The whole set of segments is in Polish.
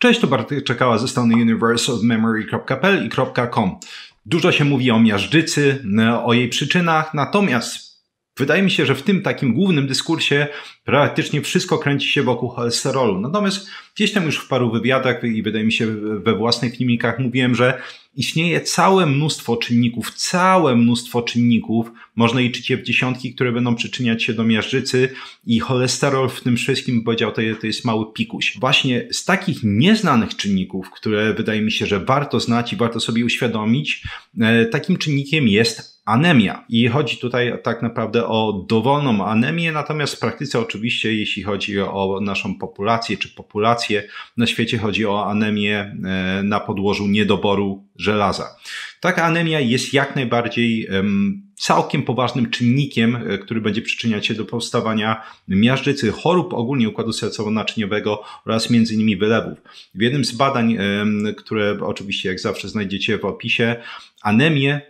Cześć, to Bartek Czekała ze strony universeofmemory.pl i .com. Dużo się mówi o miażdżycy, o jej przyczynach, natomiast wydaje mi się, że w tym takim głównym dyskursie praktycznie wszystko kręci się wokół cholesterolu. Natomiast gdzieś tam już w paru wywiadach i wydaje mi się we własnych filmikach mówiłem, że istnieje całe mnóstwo czynników, można liczyć je w dziesiątki, które będą przyczyniać się do miażdżycy i cholesterol w tym wszystkim, powiedział, to jest mały pikuś. Właśnie z takich nieznanych czynników, które wydaje mi się, że warto znać i warto sobie uświadomić, takim czynnikiem jest anemia. I chodzi tutaj tak naprawdę o dowolną anemię, natomiast w praktyce oczywiście, jeśli chodzi o naszą populację czy populację na świecie, chodzi o anemię na podłożu niedoboru żelaza. Taka anemia jest jak najbardziej całkiem poważnym czynnikiem, który będzie przyczyniać się do powstawania miażdżycy, chorób ogólnie układu sercowo-naczyniowego oraz między innymi wylewów. W jednym z badań, które oczywiście jak zawsze znajdziecie w opisie, anemię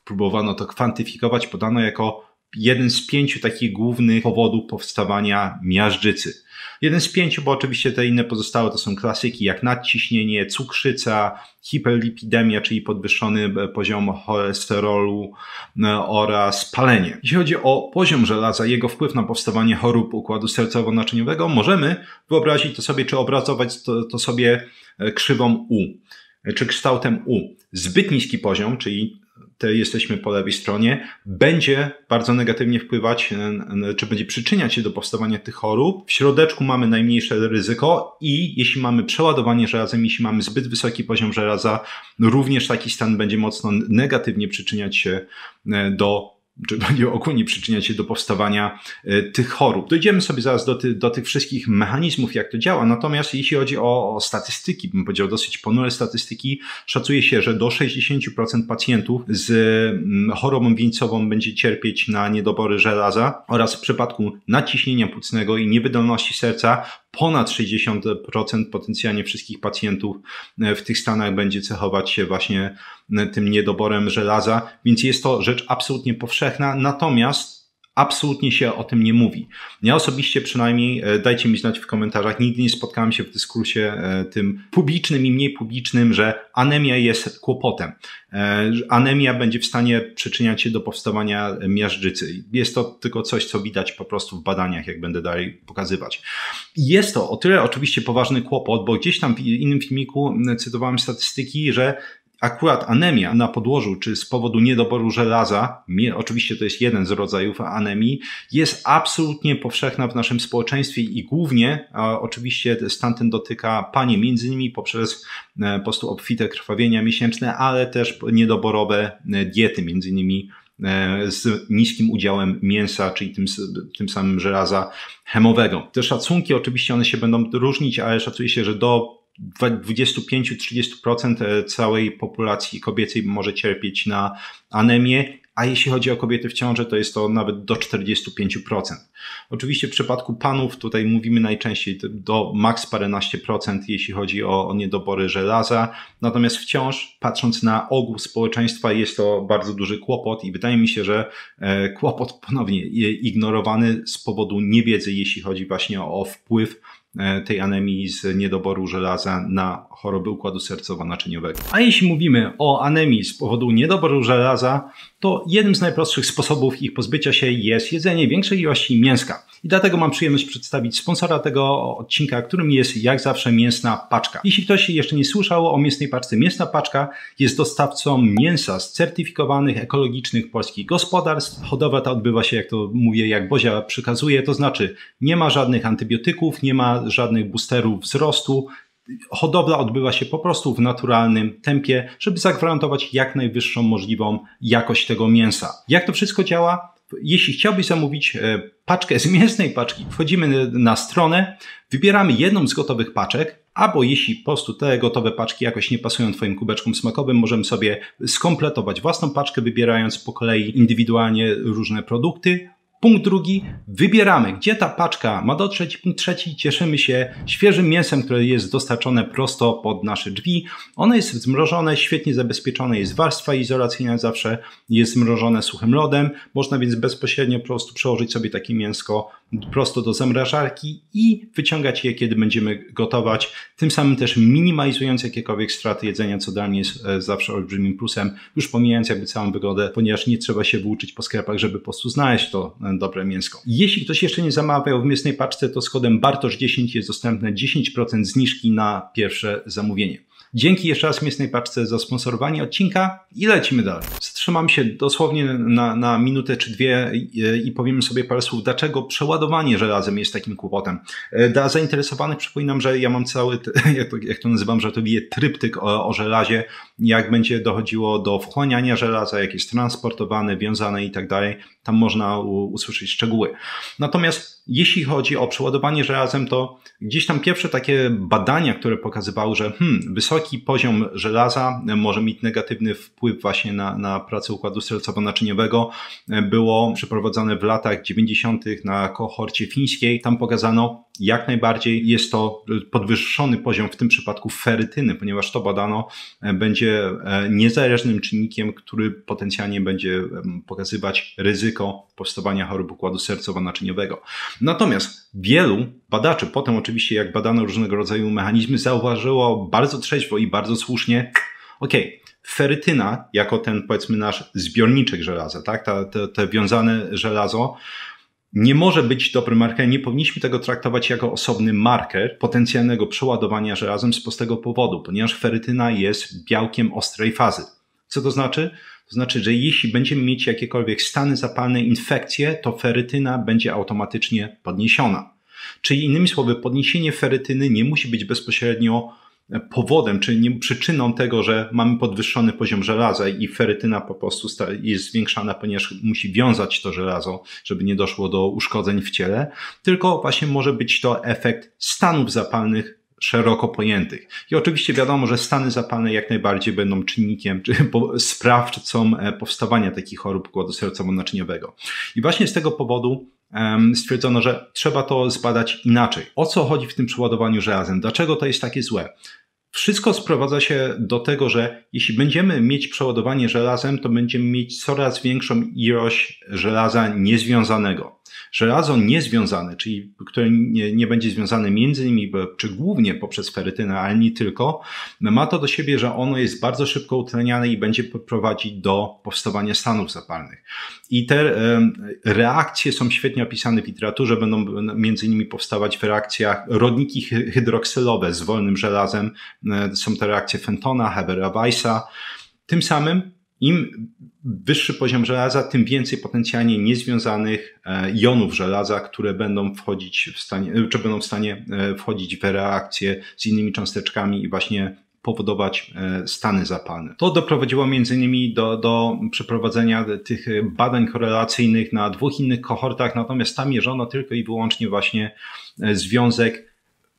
próbowano to kwantyfikować, podano jako jeden z 5 takich głównych powodów powstawania miażdżycy. Jeden z 5, bo oczywiście te inne pozostałe to są klasyki jak nadciśnienie, cukrzyca, hiperlipidemia, czyli podwyższony poziom cholesterolu oraz palenie. Jeśli chodzi o poziom żelaza, jego wpływ na powstawanie chorób układu sercowo-naczyniowego, możemy wyobrazić to sobie, czy obrazować to sobie krzywą U, czy kształtem U. Zbyt niski poziom, czyli jesteśmy po lewej stronie, będzie bardzo negatywnie wpływać, czy będzie przyczyniać się do powstawania tych chorób. W środeczku mamy najmniejsze ryzyko i jeśli mamy przeładowanie żelazem, jeśli mamy zbyt wysoki poziom żelaza, również taki stan będzie mocno negatywnie przyczyniać się czy będzie ogólnie przyczyniać się do powstawania tych chorób. Dojdziemy sobie zaraz do tych wszystkich mechanizmów, jak to działa. Natomiast jeśli chodzi o statystyki, bym powiedział dosyć ponure statystyki, szacuje się, że do 60% pacjentów z chorobą wieńcową będzie cierpieć na niedobory żelaza oraz w przypadku nadciśnienia płucnego i niewydolności serca ponad 60% potencjalnie wszystkich pacjentów w tych stanach będzie cechować się właśnie tym niedoborem żelaza, więc jest to rzecz absolutnie powszechna, natomiast absolutnie się o tym nie mówi. Ja osobiście przynajmniej, dajcie mi znać w komentarzach, nigdy nie spotkałem się w dyskursie tym publicznym i mniej publicznym, że anemia jest kłopotem. Anemia będzie w stanie przyczyniać się do powstawania miażdżycy. Jest to tylko coś, co widać po prostu w badaniach, jak będę dalej pokazywać. Jest to o tyle oczywiście poważny kłopot, bo gdzieś tam w innym filmiku cytowałem statystyki, że akurat anemia na podłożu, czy z powodu niedoboru żelaza, oczywiście to jest jeden z rodzajów anemii, jest absolutnie powszechna w naszym społeczeństwie i głównie oczywiście stan ten dotyka panie, między innymi poprzez po prostu obfite krwawienia miesięczne, ale też niedoborowe diety, między innymi z niskim udziałem mięsa, czyli tym samym żelaza hemowego. Te szacunki oczywiście one się będą różnić, ale szacuje się, że do 25-30% całej populacji kobiecej może cierpieć na anemię, a jeśli chodzi o kobiety w ciąży, to jest to nawet do 45%. Oczywiście w przypadku panów tutaj mówimy najczęściej do maks paręnaście procent, jeśli chodzi o niedobory żelaza, natomiast wciąż patrząc na ogół społeczeństwa jest to bardzo duży kłopot i wydaje mi się, że kłopot ponownie ignorowany z powodu niewiedzy, jeśli chodzi właśnie o wpływ tej anemii z niedoboru żelaza na choroby układu sercowo-naczyniowego. A jeśli mówimy o anemii z powodu niedoboru żelaza, to jednym z najprostszych sposobów ich pozbycia się jest jedzenie większej ilości mięska. I dlatego mam przyjemność przedstawić sponsora tego odcinka, którym jest jak zawsze Mięsna Paczka. Jeśli ktoś jeszcze nie słyszał o Mięsnej Paczce, Mięsna Paczka jest dostawcą mięsa z certyfikowanych, ekologicznych polskich gospodarstw. Hodowla ta odbywa się, jak to mówię, jak Bozia przykazuje, to znaczy nie ma żadnych antybiotyków, nie ma żadnych boosterów wzrostu. Hodowla odbywa się po prostu w naturalnym tempie, żeby zagwarantować jak najwyższą możliwą jakość tego mięsa. Jak to wszystko działa? Jeśli chciałbyś zamówić paczkę z Mięsnej Paczki, wchodzimy na stronę, wybieramy jedną z gotowych paczek, albo jeśli po prostu te gotowe paczki jakoś nie pasują Twoim kubeczkom smakowym, możemy sobie skompletować własną paczkę, wybierając po kolei indywidualnie różne produkty. Punkt drugi, wybieramy, gdzie ta paczka ma dotrzeć. Punkt trzeci, cieszymy się świeżym mięsem, które jest dostarczone prosto pod nasze drzwi. Ono jest zmrożone, świetnie zabezpieczone, jest warstwa izolacyjna, zawsze jest zmrożone suchym lodem. Można więc bezpośrednio po prostu przełożyć sobie takie mięsko prosto do zamrażarki i wyciągać je, kiedy będziemy gotować. Tym samym też minimalizując jakiekolwiek straty jedzenia, co dla mnie jest zawsze olbrzymim plusem, już pomijając jakby całą wygodę, ponieważ nie trzeba się włóczyć po sklepach, żeby po prostu znaleźć to dobre mięsko. Jeśli ktoś jeszcze nie zamawiał w mięsnej paczce, to z kodem BARTOSZ10 jest dostępne 10% zniżki na pierwsze zamówienie. Dzięki jeszcze raz Mięsnej Paczce za sponsorowanie odcinka i lecimy dalej. Zatrzymam się dosłownie na minutę czy dwie i powiemy sobie parę słów, dlaczego przeładowanie żelazem jest takim kłopotem. Dla zainteresowanych przypominam, że ja mam cały, jak to nazywam, żartobliwie tryptyk o żelazie, jak będzie dochodziło do wchłaniania żelaza, jak jest transportowane, wiązane i tak dalej. Tam można usłyszeć szczegóły. Natomiast jeśli chodzi o przeładowanie żelazem, to gdzieś tam pierwsze takie badania, które pokazywały, że wysoki poziom żelaza może mieć negatywny wpływ właśnie na pracę układu sercowo-naczyniowego, było przeprowadzone w latach 90. na kohorcie fińskiej. Tam pokazano, jak najbardziej jest to podwyższony poziom w tym przypadku ferytyny, ponieważ to badano będzie niezależnym czynnikiem, który potencjalnie będzie pokazywać ryzyko powstawania chorób układu sercowo-naczyniowego. Natomiast wielu badaczy, potem oczywiście jak badano różnego rodzaju mechanizmy, zauważyło bardzo trzeźwo i bardzo słusznie, ferytyna jako ten, powiedzmy, nasz zbiorniczek żelaza, tak, te wiązane żelazo, nie może być dobrym markerem, nie powinniśmy tego traktować jako osobny marker potencjalnego przeładowania żelazem z prostego powodu, ponieważ ferytyna jest białkiem ostrej fazy. Co to znaczy? To znaczy, że jeśli będziemy mieć jakiekolwiek stany zapalne, infekcje, to ferytyna będzie automatycznie podniesiona. Czyli innymi słowy, podniesienie ferytyny nie musi być bezpośrednio powodem, czyli przyczyną tego, że mamy podwyższony poziom żelaza i ferytyna po prostu jest zwiększana, ponieważ musi wiązać to żelazo, żeby nie doszło do uszkodzeń w ciele, tylko właśnie może być to efekt stanów zapalnych szeroko pojętych. I oczywiście wiadomo, że stany zapalne jak najbardziej będą czynnikiem, czy sprawcą powstawania takich chorób układu sercowo-naczyniowego. I właśnie z tego powodu stwierdzono, że trzeba to zbadać inaczej. O co chodzi w tym przeładowaniu żelazem? Dlaczego to jest takie złe? Wszystko sprowadza się do tego, że jeśli będziemy mieć przeładowanie żelazem, to będziemy mieć coraz większą ilość żelaza niezwiązanego. Żelazo niezwiązane, czyli które nie będzie związane między innymi, czy głównie poprzez ferytynę, ale nie tylko, ma to do siebie, że ono jest bardzo szybko utleniane i będzie prowadzić do powstawania stanów zapalnych. I te reakcje są świetnie opisane w literaturze, będą między innymi powstawać w reakcjach rodniki hydroksylowe z wolnym żelazem. Są to reakcje Fentona, Hebera-Weissa. Tym samym im wyższy poziom żelaza, tym więcej potencjalnie niezwiązanych jonów żelaza, które będą wchodzić będą w stanie wchodzić w reakcję z innymi cząsteczkami i właśnie powodować stany zapalne. To doprowadziło między innymi do przeprowadzenia tych badań korelacyjnych na 2 innych kohortach, natomiast tam mierzono tylko i wyłącznie właśnie związek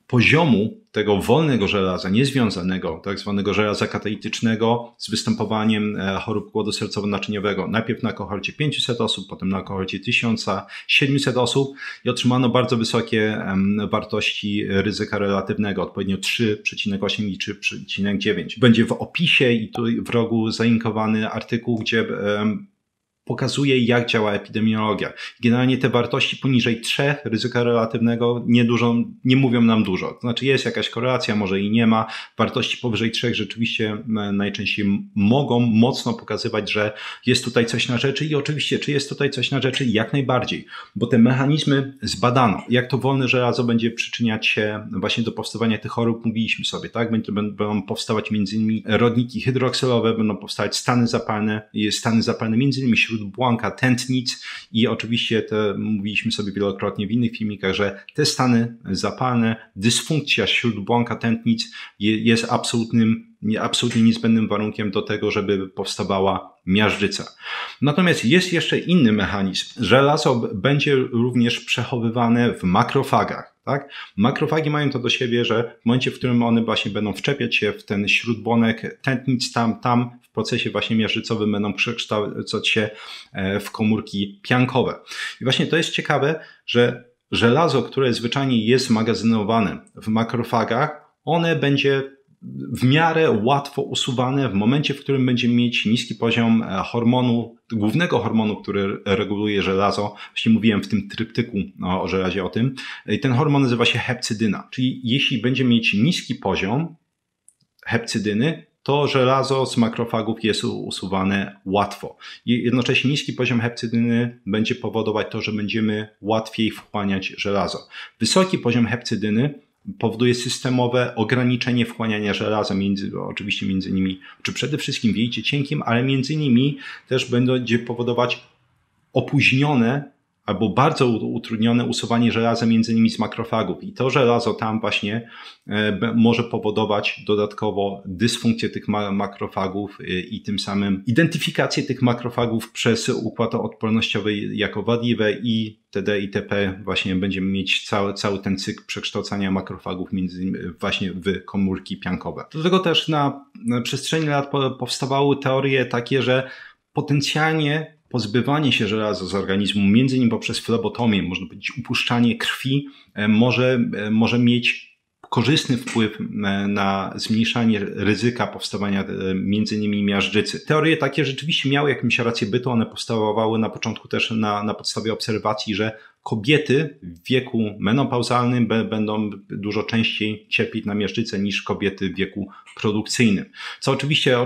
poziomu tego wolnego żelaza, niezwiązanego, tak zwanego żelaza katalitycznego z występowaniem chorób układu sercowo-naczyniowego. Najpierw na kohorcie 500 osób, potem na kohorcie 1700 osób i otrzymano bardzo wysokie wartości ryzyka relatywnego, odpowiednio 3,8 i 3,9. Będzie w opisie i tu w rogu zalinkowany artykuł, gdzie pokazuje, jak działa epidemiologia. Generalnie te wartości poniżej 3 ryzyka relatywnego nie mówią nam dużo. To znaczy jest jakaś korelacja, może i nie ma. Wartości powyżej 3 rzeczywiście najczęściej mogą mocno pokazywać, że jest tutaj coś na rzeczy i oczywiście, czy jest tutaj coś na rzeczy? Jak najbardziej, bo te mechanizmy zbadano. Jak to wolne żelazo będzie przyczyniać się właśnie do powstawania tych chorób, mówiliśmy sobie, tak? Będą powstawać między innymi rodniki hydroksylowe, będą powstawać stany zapalne między innymi śródbłąka, tętnic i oczywiście mówiliśmy sobie wielokrotnie w innych filmikach, że te stany zapalne, dysfunkcja śródbłąka, tętnic jest absolutnym absolutnie niezbędnym warunkiem do tego, żeby powstawała miażdżyca. Natomiast jest jeszcze inny mechanizm. Żelazo będzie również przechowywane w makrofagach. Tak? Makrofagi mają to do siebie, że w momencie, w którym one właśnie będą wczepiać się w ten śródbłonek tętnic, tam w procesie właśnie miażdżycowym będą przekształcać się w komórki piankowe. I właśnie to jest ciekawe, że żelazo, które zwyczajnie jest magazynowane w makrofagach, one będzie w miarę łatwo usuwane w momencie, w którym będziemy mieć niski poziom hormonu, głównego hormonu, który reguluje żelazo. Właśnie mówiłem w tym tryptyku o żelazie o tym. I ten hormon nazywa się hepcydyna. Czyli jeśli będziemy mieć niski poziom hepcydyny, to żelazo z makrofagów jest usuwane łatwo. I jednocześnie niski poziom hepcydyny będzie powodować to, że będziemy łatwiej wchłaniać żelazo. Wysoki poziom hepcydyny powoduje systemowe ograniczenie wchłaniania żelaza, oczywiście między innymi, czy przede wszystkim w jelicie cienkim, ale między innymi też będzie powodować opóźnione albo bardzo utrudnione usuwanie żelaza między innymi z makrofagów. I to żelazo tam właśnie może powodować dodatkowo dysfunkcję tych makrofagów i tym samym identyfikację tych makrofagów przez układ odpornościowy jako wadliwe i itd. itp. Właśnie będziemy mieć cały ten cykl przekształcania makrofagów między innymi właśnie w komórki piankowe. Do tego też na przestrzeni lat powstawały teorie takie, że potencjalnie pozbywanie się żelaza z organizmu, między innymi poprzez flebotomię, można powiedzieć upuszczanie krwi, może mieć korzystny wpływ na zmniejszanie ryzyka powstawania między innymi miażdżycy. Teorie takie rzeczywiście miały jakąś rację bytu, one powstawały na początku też na podstawie obserwacji, że kobiety w wieku menopauzalnym będą dużo częściej cierpieć na miażdżycę niż kobiety w wieku produkcyjnym. Co oczywiście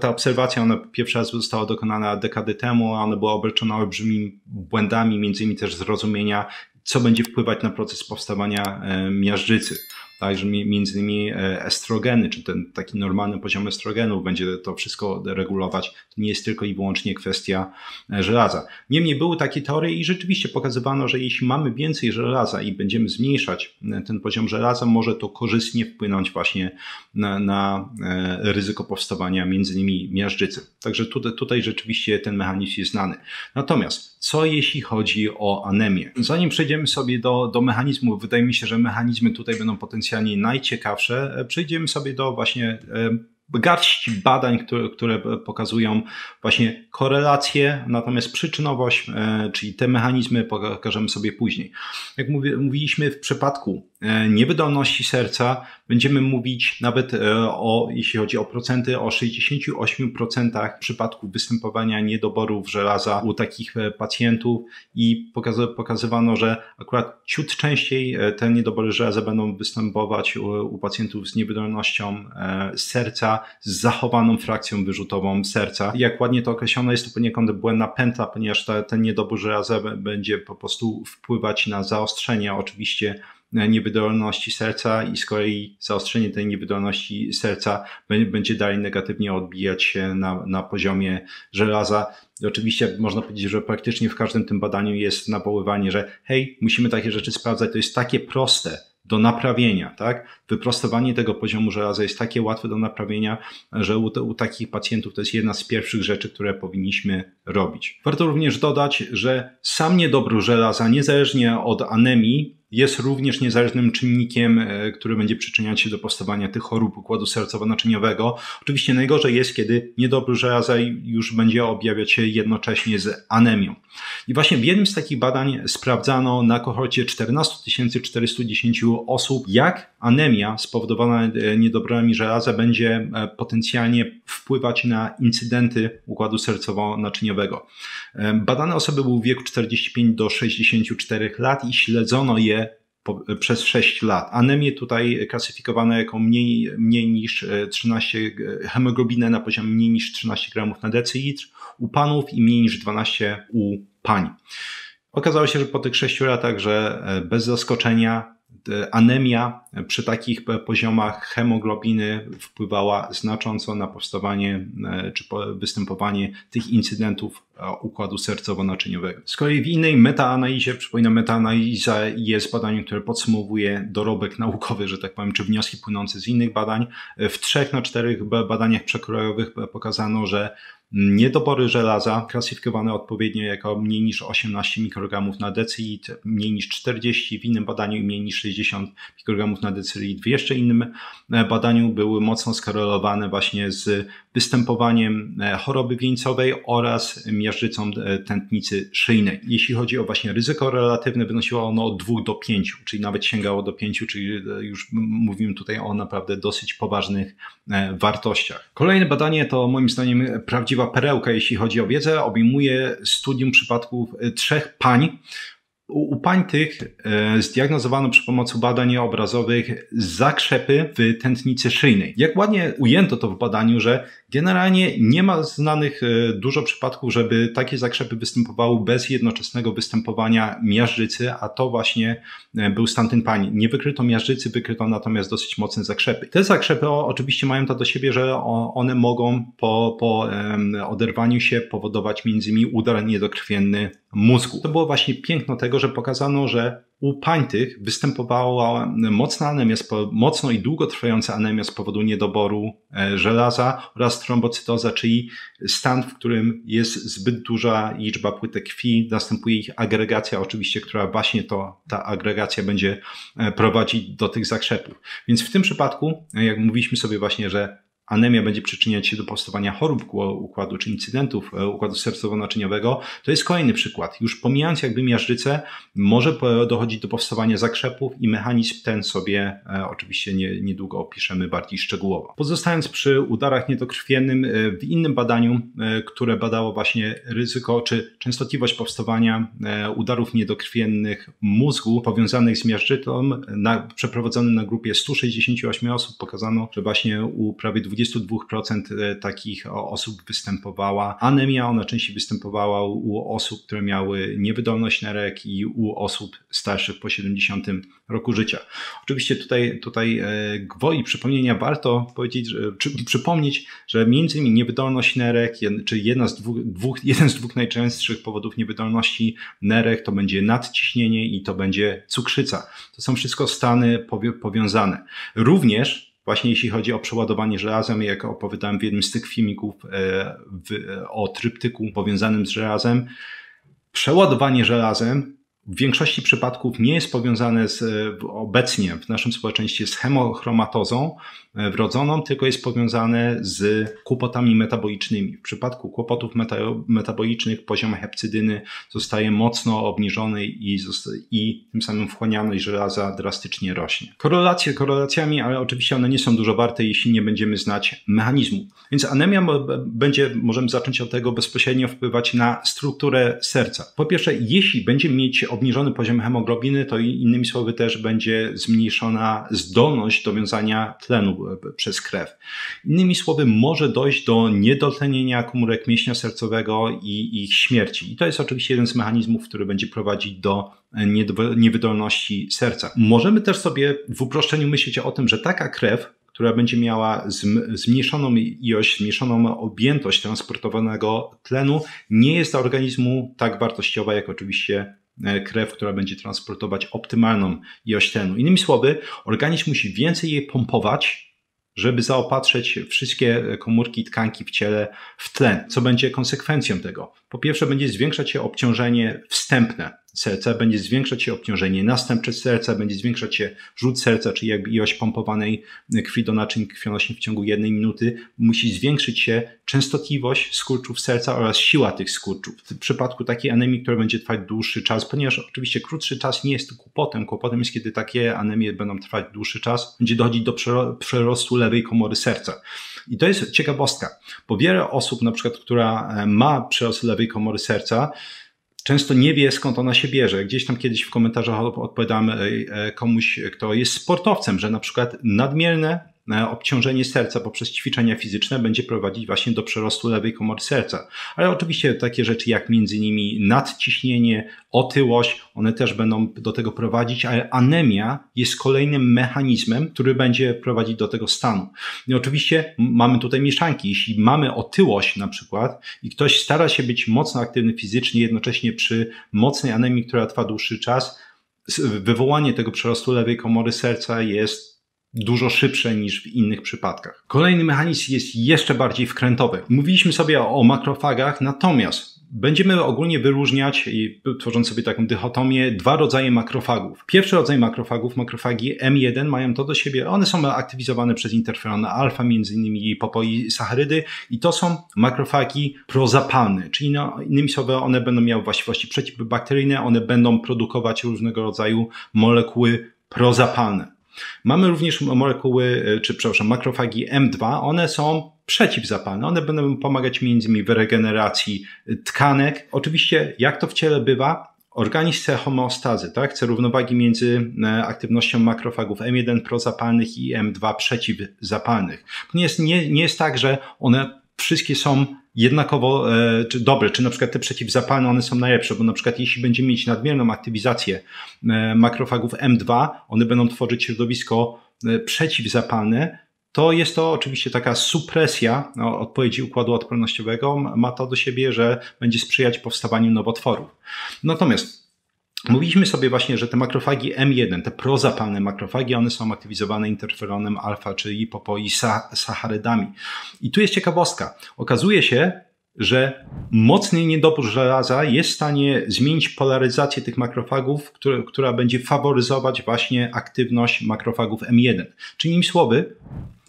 ta obserwacja, ona pierwszy raz została dokonana dekady temu, a ona była obarczona olbrzymimi błędami, między innymi też zrozumienia, co będzie wpływać na proces powstawania miażdżycy. Także między innymi estrogeny, czy ten taki normalny poziom estrogenów będzie to wszystko regulować. To nie jest tylko i wyłącznie kwestia żelaza. Niemniej były takie teorie i rzeczywiście pokazywano, że jeśli mamy więcej żelaza i będziemy zmniejszać ten poziom żelaza, może to korzystnie wpłynąć właśnie na ryzyko powstawania między innymi miażdżycy. Także tutaj rzeczywiście ten mechanizm jest znany. Natomiast co jeśli chodzi o anemię? Zanim przejdziemy sobie do mechanizmów, wydaje mi się, że mechanizmy tutaj będą potencjalnie najciekawsze. Przejdziemy sobie do właśnie garści badań, które pokazują właśnie korelację, natomiast przyczynowość, czyli te mechanizmy pokażemy sobie później. Jak mówiliśmy w przypadku niewydolności serca, będziemy mówić nawet jeśli chodzi o procenty, o 68% przypadków występowania niedoborów żelaza u takich pacjentów i pokazywano, że akurat ciut częściej te niedobory żelaza będą występować u pacjentów z niewydolnością serca, z zachowaną frakcją wyrzutową serca. Jak ładnie to określono, jest to poniekąd błędna pętla, ponieważ ten niedobór żelaza będzie po prostu wpływać na zaostrzenie oczywiście niewydolności serca i z kolei zaostrzenie tej niewydolności serca będzie dalej negatywnie odbijać się na poziomie żelaza. I oczywiście można powiedzieć, że praktycznie w każdym tym badaniu jest nawoływanie, że hej, musimy takie rzeczy sprawdzać, to jest takie proste do naprawienia, tak? Wyprostowanie tego poziomu żelaza jest takie łatwe do naprawienia, że u takich pacjentów to jest jedna z pierwszych rzeczy, które powinniśmy robić. Warto również dodać, że sam niedobór żelaza, niezależnie od anemii, jest również niezależnym czynnikiem, który będzie przyczyniać się do powstawania tych chorób układu sercowo-naczyniowego. Oczywiście najgorzej jest, kiedy niedobór żelaza już będzie objawiać się jednocześnie z anemią. I właśnie w jednym z takich badań sprawdzano na kohorcie 14 410 osób, jak anemia spowodowana niedoborami żelaza będzie potencjalnie wpływać na incydenty układu sercowo-naczyniowego. Badane osoby były w wieku 45 do 64 lat i śledzono je przez 6 lat. Anemię tutaj klasyfikowano jako mniej niż 13, hemoglobinę na poziomie mniej niż 13 gramów na decylitr u panów i mniej niż 12 u pań. Okazało się, że po tych 6 latach, że bez zaskoczenia anemia przy takich poziomach hemoglobiny wpływała znacząco na powstawanie czy występowanie tych incydentów układu sercowo-naczyniowego. Z kolei w innej metaanalizie, przypominam, metaanaliza jest badaniem, które podsumowuje dorobek naukowy, że tak powiem, czy wnioski płynące z innych badań. W 3 na 4 badaniach przekrojowych pokazano, że niedobory żelaza klasyfikowane odpowiednio jako mniej niż 18 mikrogramów na decylitr, mniej niż 40 w innym badaniu i mniej niż 60 mikrogramów na decylitr. W jeszcze innym badaniu były mocno skorelowane właśnie z występowaniem choroby wieńcowej oraz miażdżycą tętnicy szyjnej. Jeśli chodzi o właśnie ryzyko relatywne, wynosiło ono od 2 do 5, czyli nawet sięgało do 5, czyli już mówimy tutaj o naprawdę dosyć poważnych wartościach. Kolejne badanie to moim zdaniem prawdziwa perełka, jeśli chodzi o wiedzę, obejmuje studium przypadków 3 pań. U pań tych zdiagnozowano przy pomocy badań obrazowych zakrzepy w tętnicy szyjnej. Jak ładnie ujęto to w badaniu, że generalnie nie ma znanych dużo przypadków, żeby takie zakrzepy występowały bez jednoczesnego występowania miażdżycy, a to właśnie był stan tych pań. Nie wykryto miażdżycy, wykryto natomiast dosyć mocne zakrzepy. Te zakrzepy oczywiście mają to do siebie, że one mogą po oderwaniu się powodować m.in. udar niedokrwienny mózgu. To było właśnie piękno tego, że pokazano, że u pań tych występowała mocna anemia, mocno i długotrwająca anemia z powodu niedoboru żelaza oraz trombocytoza, czyli stan, w którym jest zbyt duża liczba płytek krwi, następuje ich agregacja oczywiście, która właśnie ta agregacja będzie prowadzić do tych zakrzepów. Więc w tym przypadku, jak mówiliśmy sobie właśnie, że anemia będzie przyczyniać się do powstawania chorób układu czy incydentów układu sercowo-naczyniowego, to jest kolejny przykład. Już pomijając jakby miażdżycę, może dochodzić do powstawania zakrzepów i mechanizm ten sobie oczywiście niedługo opiszemy bardziej szczegółowo. Pozostając przy udarach niedokrwiennym, w innym badaniu, które badało właśnie ryzyko czy częstotliwość powstawania udarów niedokrwiennych mózgu powiązanych z miażdżycą, przeprowadzonym na grupie 168 osób, pokazano, że właśnie u prawie 22% takich osób występowała anemia. Ona częściej występowała u osób, które miały niewydolność nerek i u osób starszych po 70 roku życia. Oczywiście tutaj gwoli przypomnienia warto powiedzieć, przypomnieć, że między innymi niewydolność nerek, czy jeden z dwóch najczęstszych powodów niewydolności nerek to będzie nadciśnienie i to będzie cukrzyca. To są wszystko stany powiązane. Również właśnie jeśli chodzi o przeładowanie żelazem, jak opowiadałem w jednym z tych filmików o tryptyku powiązanym z żelazem, przeładowanie żelazem w większości przypadków nie jest powiązane obecnie w naszym społeczeństwie z hemochromatozą wrodzoną, tylko jest powiązane z kłopotami metabolicznymi. W przypadku kłopotów metabolicznych poziom hepcydyny zostaje mocno obniżony i tym samym wchłanialność żelaza drastycznie rośnie. Korelacjami, ale oczywiście one nie są dużo warte, jeśli nie będziemy znać mechanizmu. Więc anemia możemy zacząć od tego, bezpośrednio wpływać na strukturę serca. Po pierwsze, jeśli będziemy mieć obniżony poziom hemoglobiny, to innymi słowy też będzie zmniejszona zdolność do wiązania tlenu przez krew. Innymi słowy, może dojść do niedotlenienia komórek mięśnia sercowego i ich śmierci. I to jest oczywiście jeden z mechanizmów, który będzie prowadzić do niewydolności serca. Możemy też sobie w uproszczeniu myśleć o tym, że taka krew, która będzie miała zmniejszoną ilość, zmniejszoną objętość transportowanego tlenu, nie jest dla organizmu tak wartościowa, jak oczywiście krew, która będzie transportować optymalną ilość tlenu. Innymi słowy, organizm musi więcej jej pompować, żeby zaopatrzyć wszystkie komórki, tkanki w ciele w tlen. Co będzie konsekwencją tego? Po pierwsze, będzie zwiększać się obciążenie wstępne serca, będzie zwiększać się obciążenie następcze serca, będzie zwiększać się rzut serca, czyli jakby ilość pompowanej krwi do naczyń krwionośnych w ciągu 1 minuty. Musi zwiększyć się częstotliwość skurczów serca oraz siła tych skurczów. W przypadku takiej anemii, która będzie trwać dłuższy czas, ponieważ oczywiście krótszy czas nie jest kłopotem. Kłopotem jest, kiedy takie anemie będą trwać dłuższy czas, będzie dochodzić do przerostu lewej komory serca. I to jest ciekawostka, bo wiele osób, na przykład, która ma przerost lewej komory serca, często nie wie, skąd ona się bierze. Gdzieś tam kiedyś w komentarzach odpowiadam komuś, kto jest sportowcem, że na przykład nadmierne obciążenie serca poprzez ćwiczenia fizyczne będzie prowadzić właśnie do przerostu lewej komory serca. Ale oczywiście takie rzeczy jak między innymi nadciśnienie, otyłość, one też będą do tego prowadzić, ale anemia jest kolejnym mechanizmem, który będzie prowadzić do tego stanu. I oczywiście mamy tutaj mieszanki. Jeśli mamy otyłość na przykład i ktoś stara się być mocno aktywny fizycznie, jednocześnie przy mocnej anemii, która trwa dłuższy czas, wywołanie tego przerostu lewej komory serca jest dużo szybsze niż w innych przypadkach. Kolejny mechanizm jest jeszcze bardziej wkrętowy. Mówiliśmy sobie o makrofagach, natomiast będziemy ogólnie wyróżniać, tworząc sobie taką dychotomię, dwa rodzaje makrofagów. Pierwszy rodzaj makrofagów, makrofagi M1, mają to do siebie, one są aktywizowane przez interferon alfa, między innymi popoisacharydy, i to są makrofagi prozapalne, czyli innymi słowy one będą miały właściwości przeciwbakteryjne, one będą produkować różnego rodzaju molekuły prozapalne. Mamy również makrofagi M2, one są przeciwzapalne, one będą pomagać m.in. w regeneracji tkanek. Oczywiście, jak to w ciele bywa, organizm chce homeostazy, tak? Chce równowagi między aktywnością makrofagów M1 prozapalnych i M2 przeciwzapalnych. Nie jest tak, że one wszystkie są jednakowo dobre, czy na przykład te przeciwzapalne one są najlepsze, bo na przykład jeśli będziemy mieć nadmierną aktywizację makrofagów M2, one będą tworzyć środowisko przeciwzapalne, to jest to oczywiście taka supresja odpowiedzi układu odpornościowego, ma to do siebie, że będzie sprzyjać powstawaniu nowotworów. Natomiast mówiliśmy sobie właśnie, że te makrofagi M1, te prozapalne makrofagi, one są aktywizowane interferonem alfa, czyli popoisacharydami. I tu jest ciekawostka. Okazuje się, że mocny niedobór żelaza jest w stanie zmienić polaryzację tych makrofagów, która będzie faworyzować właśnie aktywność makrofagów M1. Czyli innymi słowy,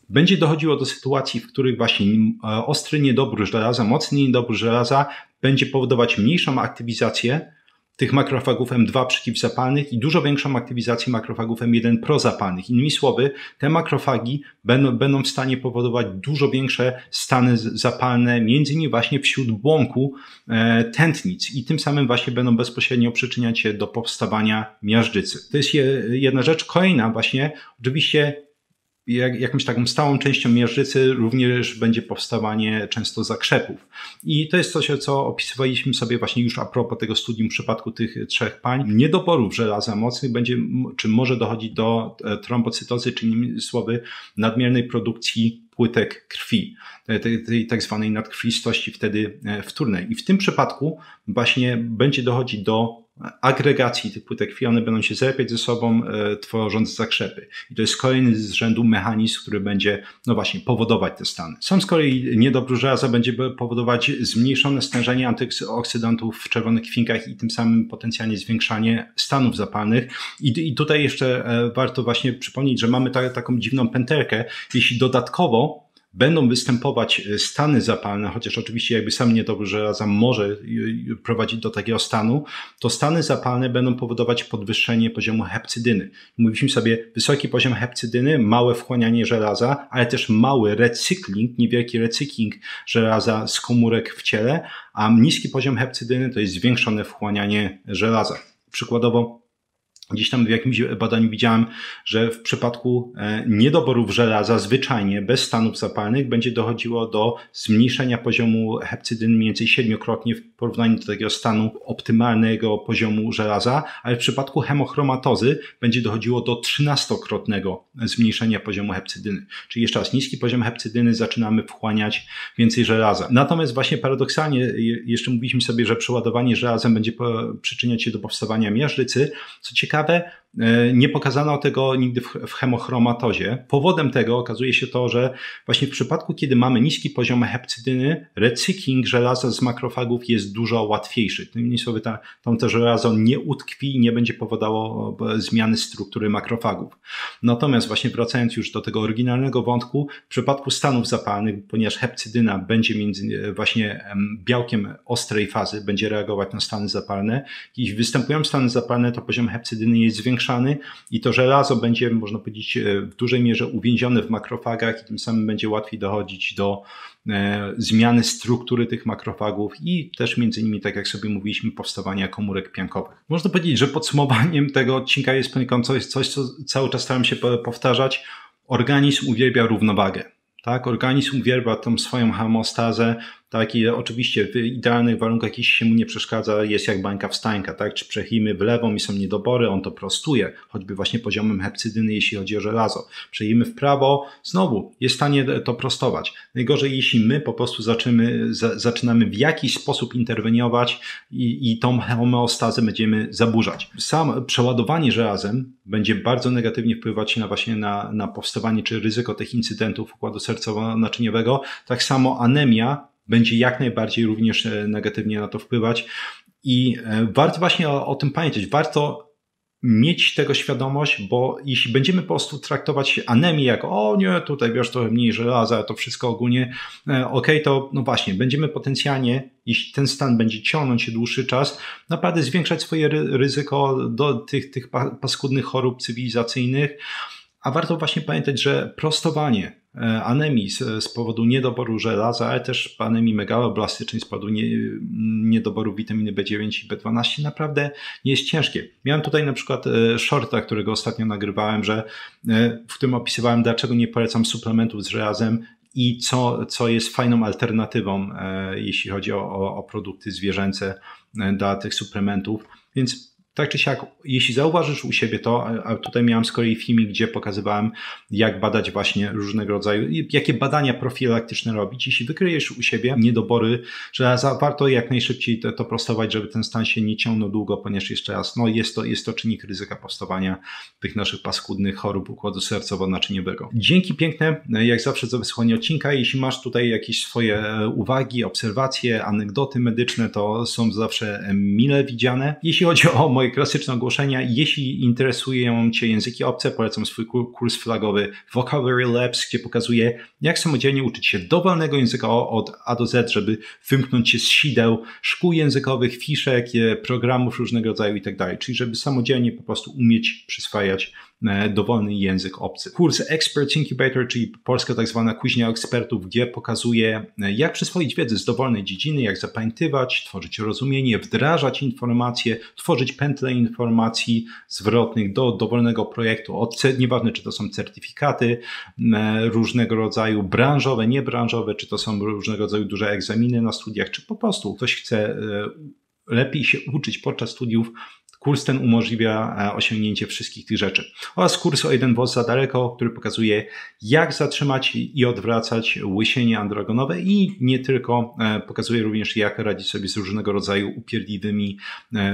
będzie dochodziło do sytuacji, w których właśnie ostry niedobór żelaza, mocny niedobór żelaza będzie powodować mniejszą aktywizację tych makrofagów M2 przeciwzapalnych i dużo większą aktywizację makrofagów M1 prozapalnych. Innymi słowy, te makrofagi będą w stanie powodować dużo większe stany zapalne, między innymi właśnie wśród błonku tętnic, i tym samym właśnie będą bezpośrednio przyczyniać się do powstawania miażdżycy. To jest jedna rzecz. Kolejna właśnie, oczywiście jakąś taką stałą częścią miażdżycy również będzie powstawanie często zakrzepów. I to jest coś, co opisywaliśmy sobie właśnie już a propos tego studium w przypadku tych trzech pań. Niedoborów żelaza mocnych może dochodzić do trombocytozy, czyli innymi słowy nadmiernej produkcji płytek krwi, tej tak zwanej nadkrwistości wtedy wtórnej. I w tym przypadku właśnie będzie dochodzić do agregacji tych płytek krwi, one będą się zlepiać ze sobą, tworząc zakrzepy. I to jest kolejny z rzędu mechanizm, który będzie, no właśnie, powodować te stany. Sam z kolei niedobór żelaza będzie powodować zmniejszone stężenie antyoksydantów w czerwonych krwinkach i tym samym potencjalnie zwiększanie stanów zapalnych. I tutaj jeszcze warto właśnie przypomnieć, że mamy taką dziwną pęterkę. Jeśli dodatkowo będą występować stany zapalne, chociaż oczywiście jakby sam niedobór żelaza może prowadzić do takiego stanu, to stany zapalne będą powodować podwyższenie poziomu hepcydyny. Mówiliśmy sobie, wysoki poziom hepcydyny, małe wchłanianie żelaza, ale też mały recykling, niewielki recykling żelaza z komórek w ciele, a niski poziom hepcydyny to jest zwiększone wchłanianie żelaza. Przykładowo gdzieś tam w jakimś badaniu widziałem, że w przypadku niedoborów żelaza zwyczajnie, bez stanów zapalnych, będzie dochodziło do zmniejszenia poziomu hepcydyny mniej więcej 7-krotnie w porównaniu do takiego stanu optymalnego poziomu żelaza, ale w przypadku hemochromatozy będzie dochodziło do 13-krotnego zmniejszenia poziomu hepcydyny. Czyli jeszcze raz, niski poziom hepcydyny, zaczynamy wchłaniać więcej żelaza. Natomiast właśnie paradoksalnie, jeszcze mówiliśmy sobie, że przeładowanie żelazem będzie przyczyniać się do powstawania miażdżycy. Co ciekawe, nie pokazano tego nigdy w hemochromatozie. Powodem tego okazuje się to, że właśnie w przypadku, kiedy mamy niski poziom hepcydyny, recykling żelaza z makrofagów jest dużo łatwiejszy. Innymi słowy, tam to żelazo nie utkwi i nie będzie powodowało zmiany struktury makrofagów. Natomiast właśnie wracając już do tego oryginalnego wątku, w przypadku stanów zapalnych, ponieważ hepcydyna będzie właśnie białkiem ostrej fazy, będzie reagować na stany zapalne. Jeśli występują stany zapalne, to poziom hepcydyny jest zwiększany i to żelazo będzie, można powiedzieć, w dużej mierze uwięzione w makrofagach i tym samym będzie łatwiej dochodzić do zmiany struktury tych makrofagów i też między innymi, tak jak sobie mówiliśmy, powstawania komórek piankowych. Można powiedzieć, że podsumowaniem tego odcinka jest poniekąd coś, co cały czas staram się powtarzać. Organizm uwielbia równowagę. Tak, organizm uwielbia tą swoją homeostazę, tak, i oczywiście w idealnych warunkach, jeśli się mu nie przeszkadza, jest jak bańka wstańka, tak, czy przechylimy w lewą i są niedobory, on to prostuje, choćby właśnie poziomem hepcydyny, jeśli chodzi o żelazo. Przejrzymy w prawo, znowu jest w stanie to prostować. Najgorzej, jeśli my po prostu zaczynamy w jakiś sposób interweniować i tą homeostazę będziemy zaburzać. Sam przeładowanie żelazem będzie bardzo negatywnie wpływać na powstawanie czy ryzyko tych incydentów układu sercowo-naczyniowego. Tak samo anemia będzie jak najbardziej również negatywnie na to wpływać i warto właśnie o tym pamiętać. Warto mieć tego świadomość, bo jeśli będziemy po prostu traktować anemię jako nie, tutaj wiesz, trochę mniej żelaza, to wszystko ogólnie to no właśnie, będziemy potencjalnie, jeśli ten stan będzie ciągnąć się dłuższy czas, naprawdę zwiększać swoje ryzyko do tych paskudnych chorób cywilizacyjnych, a warto właśnie pamiętać, że prostowanie anemii z powodu niedoboru żelaza, ale też anemii megaloblastycznej z powodu niedoboru witaminy B9 i B12 naprawdę nie jest ciężkie. Miałem tutaj na przykład shorta, którego ostatnio nagrywałem, w którym opisywałem, dlaczego nie polecam suplementów z żelazem i co jest fajną alternatywą, jeśli chodzi o produkty zwierzęce dla tych suplementów. Więc tak czy siak, jeśli zauważysz u siebie to, a tutaj miałem z kolei filmik, gdzie pokazywałem, jak badać właśnie różnego rodzaju, jakie badania profilaktyczne robić. Jeśli wykryjesz u siebie niedobory żelaza, warto jak najszybciej to prostować, żeby ten stan się nie ciągnął długo, ponieważ jeszcze raz, jest to czynnik ryzyka powstawania tych naszych paskudnych chorób układu sercowo-naczyniowego. Dzięki piękne, jak zawsze, za wysłuchanie odcinka. Jeśli masz tutaj jakieś swoje uwagi, obserwacje, anegdoty medyczne, to są zawsze mile widziane. Jeśli chodzi o moje klasyczne ogłoszenia. Jeśli interesują Cię języki obce, polecam swój kurs flagowy Vocabulary Labs, gdzie pokazuję, jak samodzielnie uczyć się dowolnego języka od A do Z, żeby wymknąć się z sideł szkół językowych, fiszek, programów różnego rodzaju itd. Czyli żeby samodzielnie po prostu umieć przyswajać dowolny język obcy. Kurs Experts Incubator, czyli polska tak zwana kuźnia ekspertów, gdzie pokazuję, jak przyswoić wiedzę z dowolnej dziedziny, jak zapamiętywać, tworzyć rozumienie, wdrażać informacje, tworzyć pętle informacji zwrotnych do dowolnego projektu, nieważne czy to są certyfikaty różnego rodzaju, branżowe, niebranżowe, czy to są różnego rodzaju duże egzaminy na studiach, czy po prostu ktoś chce lepiej się uczyć podczas studiów. Kurs ten umożliwia osiągnięcie wszystkich tych rzeczy. Oraz kurs o 1 włos za daleko, który pokazuje, jak zatrzymać i odwracać łysienie androgonowe i nie tylko, pokazuje również, jak radzić sobie z różnego rodzaju upierdliwymi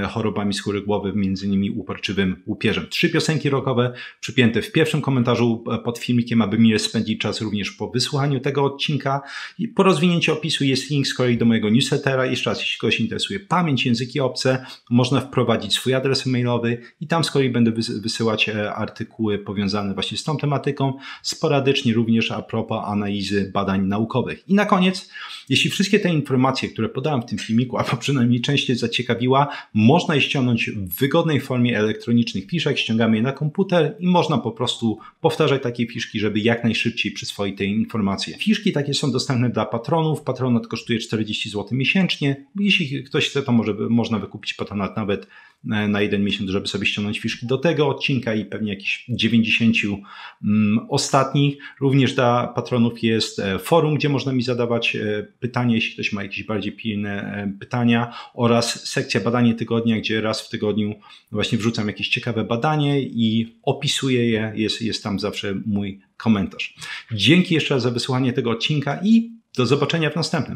chorobami skóry głowy, między innymi uporczywym łupieżem. 3 piosenki rockowe przypięte w pierwszym komentarzu pod filmikiem, aby miło spędzić czas również po wysłuchaniu tego odcinka. I po rozwinięciu opisu jest link z kolei do mojego newslettera. Jeszcze raz, jeśli kogoś interesuje pamięć, języki obce, można wprowadzić swój adres mailowy i tam z kolei będę wysyłać artykuły powiązane właśnie z tą tematyką, sporadycznie również a propos analizy badań naukowych. I na koniec, jeśli wszystkie te informacje, które podałem w tym filmiku, albo przynajmniej część Cię zaciekawiła, można je ściągnąć w wygodnej formie elektronicznych fiszek, ściągamy je na komputer i można po prostu powtarzać takie fiszki, żeby jak najszybciej przyswoić te informacje. Fiszki takie są dostępne dla patronów. Patronat kosztuje 40 zł miesięcznie. Jeśli ktoś chce, to można wykupić patronat nawet na 1 miesiąc, żeby sobie ściągnąć fiszki do tego odcinka i pewnie jakieś 90 ostatnich. Również dla patronów jest forum, gdzie można mi zadawać pytania, jeśli ktoś ma jakieś bardziej pilne pytania, oraz sekcja badanie tygodnia, gdzie raz w tygodniu właśnie wrzucam jakieś ciekawe badanie i opisuję je. Jest tam zawsze mój komentarz. Dzięki jeszcze raz za wysłuchanie tego odcinka i do zobaczenia w następnym.